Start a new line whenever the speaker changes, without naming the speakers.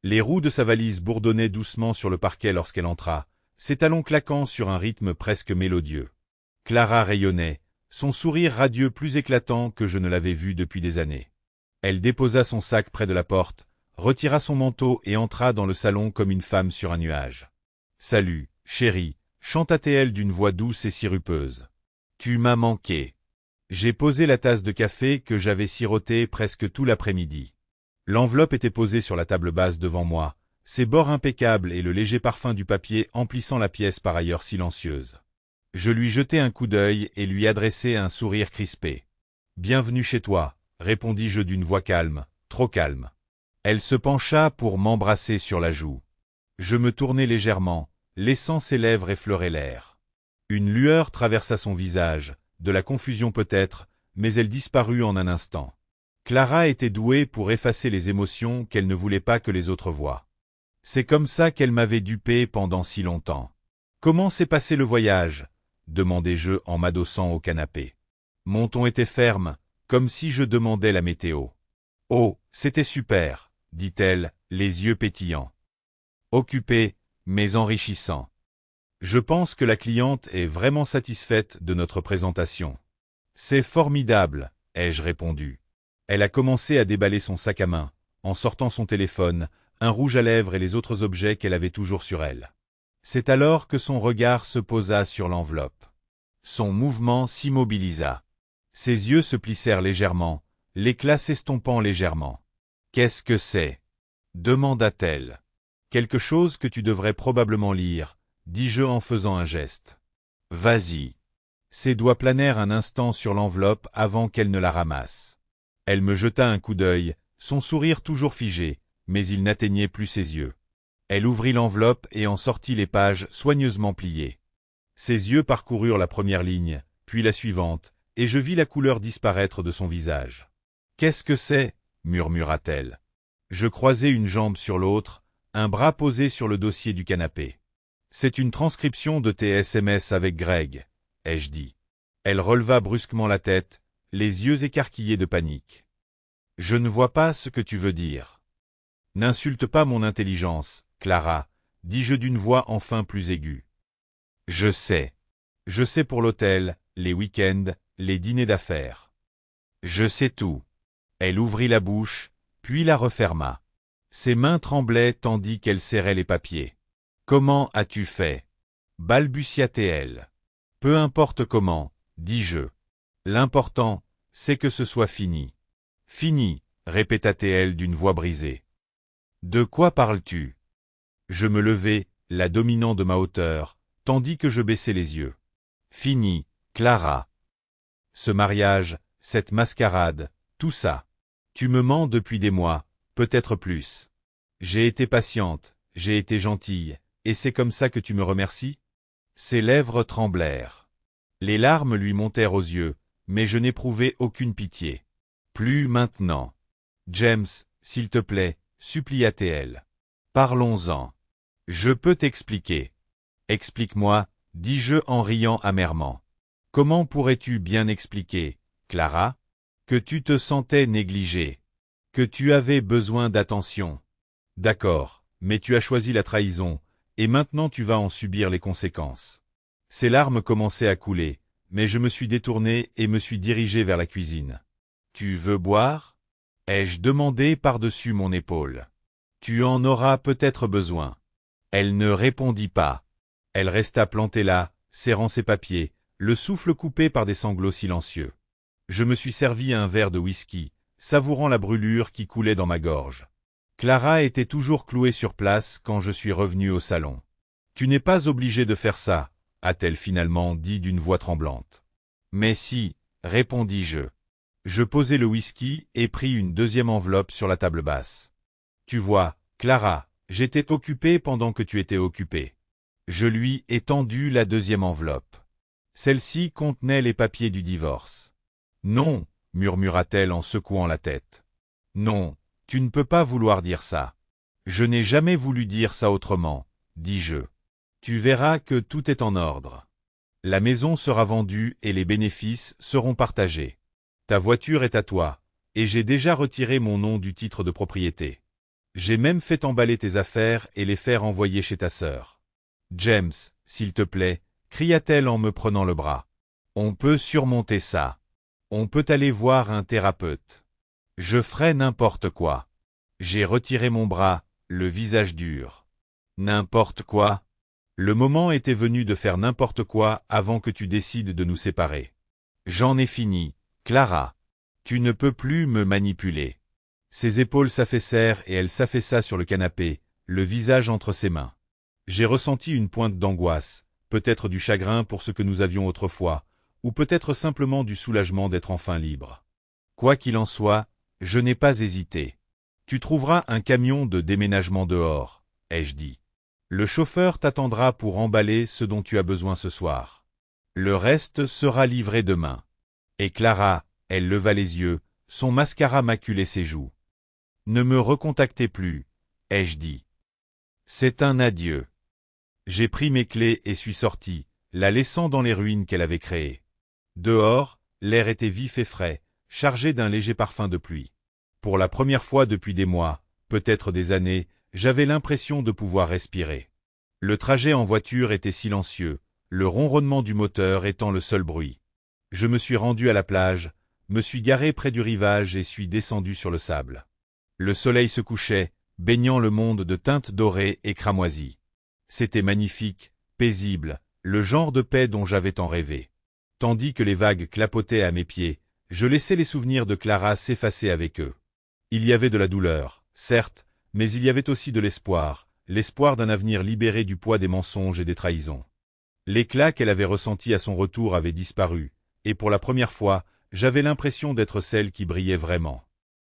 Les roues de sa valise bourdonnaient doucement sur le parquet lorsqu'elle entra, ses talons claquant sur un rythme presque mélodieux. Clara rayonnait, son sourire radieux plus éclatant que je ne l'avais vu depuis des années. Elle déposa son sac près de la porte, retira son manteau et entra dans le salon comme une femme sur un nuage. « Salut, chérie » chanta-t-elle d'une voix douce et sirupeuse. « Tu m'as manqué. » J'ai posé la tasse de café que j'avais sirotée presque tout l'après-midi. L'enveloppe était posée sur la table basse devant moi, ses bords impeccables et le léger parfum du papier emplissant la pièce par ailleurs silencieuse. Je lui jetai un coup d'œil et lui adressai un sourire crispé. « Bienvenue chez toi » répondis-je d'une voix calme, trop calme. Elle se pencha pour m'embrasser sur la joue. Je me tournai légèrement, laissant ses lèvres effleurer l'air. Une lueur traversa son visage, de la confusion peut-être, mais elle disparut en un instant. Clara était douée pour effacer les émotions qu'elle ne voulait pas que les autres voient. C'est comme ça qu'elle m'avait dupé pendant si longtemps. « Comment s'est passé le voyage ?» demandai-je en m'adossant au canapé. Mon ton était ferme, comme si je demandais la météo. « Oh, c'était super !» dit-elle, les yeux pétillants. Occupé, mais enrichissant. Je pense que la cliente est vraiment satisfaite de notre présentation. C'est formidable, ai-je répondu. Elle a commencé à déballer son sac à main, en sortant son téléphone, un rouge à lèvres et les autres objets qu'elle avait toujours sur elle. C'est alors que son regard se posa sur l'enveloppe. Son mouvement s'immobilisa. Ses yeux se plissèrent légèrement, l'éclat s'estompant légèrement. « Qu'est-ce que c'est » demanda-t-elle. « Quelque chose que tu devrais probablement lire, » dis-je en faisant un geste. « Vas-y. » Ses doigts planèrent un instant sur l'enveloppe avant qu'elle ne la ramasse. Elle me jeta un coup d'œil, son sourire toujours figé, mais il n'atteignait plus ses yeux. Elle ouvrit l'enveloppe et en sortit les pages soigneusement pliées. Ses yeux parcoururent la première ligne, puis la suivante, et je vis la couleur disparaître de son visage. « Qu'est-ce que c'est » murmura-t-elle. Je croisai une jambe sur l'autre, un bras posé sur le dossier du canapé. « C'est une transcription de tes SMS avec Greg, » ai-je dit. Elle releva brusquement la tête, les yeux écarquillés de panique. « Je ne vois pas ce que tu veux dire. »« N'insulte pas mon intelligence, Clara, » dis-je d'une voix enfin plus aiguë. « Je sais. Je sais pour l'hôtel, les week-ends, les dîners d'affaires. Je sais tout. » Elle ouvrit la bouche, puis la referma. Ses mains tremblaient tandis qu'elle serrait les papiers. « Comment as-tu fait » balbutia-t-elle. « Peu importe comment, » dis-je. « L'important, c'est que ce soit fini. »« Fini » répéta-t-elle d'une voix brisée. « De quoi parles-tu » Je me levai, la dominant de ma hauteur, tandis que je baissais les yeux. « Fini, Clara. Ce mariage, cette mascarade, tout ça. Tu me mens depuis des mois, peut-être plus. J'ai été patiente, j'ai été gentille, et c'est comme ça que tu me remercies ?» Ses lèvres tremblèrent. Les larmes lui montèrent aux yeux, mais je n'éprouvai aucune pitié. « Plus maintenant. James, s'il te plaît, » supplia-t-elle. « Parlons-en. Je peux t'expliquer. »« Explique-moi, » dis-je en riant amèrement. « Comment pourrais-tu bien expliquer, Clara, que tu te sentais négligée, que tu avais besoin d'attention. D'accord, mais tu as choisi la trahison, et maintenant tu vas en subir les conséquences. » Ses larmes commençaient à couler, mais je me suis détourné et me suis dirigé vers la cuisine. « Tu veux boire » ai-je demandé par-dessus mon épaule. « Tu en auras peut-être besoin. » Elle ne répondit pas. Elle resta plantée là, serrant ses papiers, le souffle coupé par des sanglots silencieux. Je me suis servi un verre de whisky, savourant la brûlure qui coulait dans ma gorge. Clara était toujours clouée sur place quand je suis revenu au salon. « Tu n'es pas obligé de faire ça, » a-t-elle finalement dit d'une voix tremblante. « Mais si, » répondis-je. Je posai le whisky et pris une deuxième enveloppe sur la table basse. « Tu vois, Clara, j'étais occupé pendant que tu étais occupée. » Je lui ai tendu la deuxième enveloppe. Celle-ci contenait les papiers du divorce. « Non, » murmura-t-elle en secouant la tête. « Non, tu ne peux pas vouloir dire ça. »« Je n'ai jamais voulu dire ça autrement, » dis-je. « Tu verras que tout est en ordre. La maison sera vendue et les bénéfices seront partagés. Ta voiture est à toi, et j'ai déjà retiré mon nom du titre de propriété. J'ai même fait emballer tes affaires et les faire envoyer chez ta sœur. James, s'il te plaît, cria-t-elle en me prenant le bras. On peut surmonter ça. On peut aller voir un thérapeute. Je ferai n'importe quoi. J'ai retiré mon bras, le visage dur. N'importe quoi? Le moment était venu de faire n'importe quoi avant que tu décides de nous séparer. J'en ai fini, Clara. Tu ne peux plus me manipuler. Ses épaules s'affaissèrent et elle s'affaissa sur le canapé, le visage entre ses mains. J'ai ressenti une pointe d'angoisse, peut-être du chagrin pour ce que nous avions autrefois, ou peut-être simplement du soulagement d'être enfin libre. Quoi qu'il en soit, je n'ai pas hésité. Tu trouveras un camion de déménagement dehors, ai-je dit. Le chauffeur t'attendra pour emballer ce dont tu as besoin ce soir. Le reste sera livré demain. Et Clara, elle leva les yeux, son mascara maculait ses joues. Ne me recontactez plus, ai-je dit. C'est un adieu. J'ai pris mes clés et suis sorti, la laissant dans les ruines qu'elle avait créées. Dehors, l'air était vif et frais, chargé d'un léger parfum de pluie. Pour la première fois depuis des mois, peut-être des années, j'avais l'impression de pouvoir respirer. Le trajet en voiture était silencieux, le ronronnement du moteur étant le seul bruit. Je me suis rendu à la plage, me suis garé près du rivage et suis descendu sur le sable. Le soleil se couchait, baignant le monde de teintes dorées et cramoisies. C'était magnifique, paisible, le genre de paix dont j'avais tant rêvé. Tandis que les vagues clapotaient à mes pieds, je laissais les souvenirs de Clara s'effacer avec eux. Il y avait de la douleur, certes, mais il y avait aussi de l'espoir, l'espoir d'un avenir libéré du poids des mensonges et des trahisons. L'éclat qu'elle avait ressenti à son retour avait disparu, et pour la première fois, j'avais l'impression d'être celle qui brillait vraiment.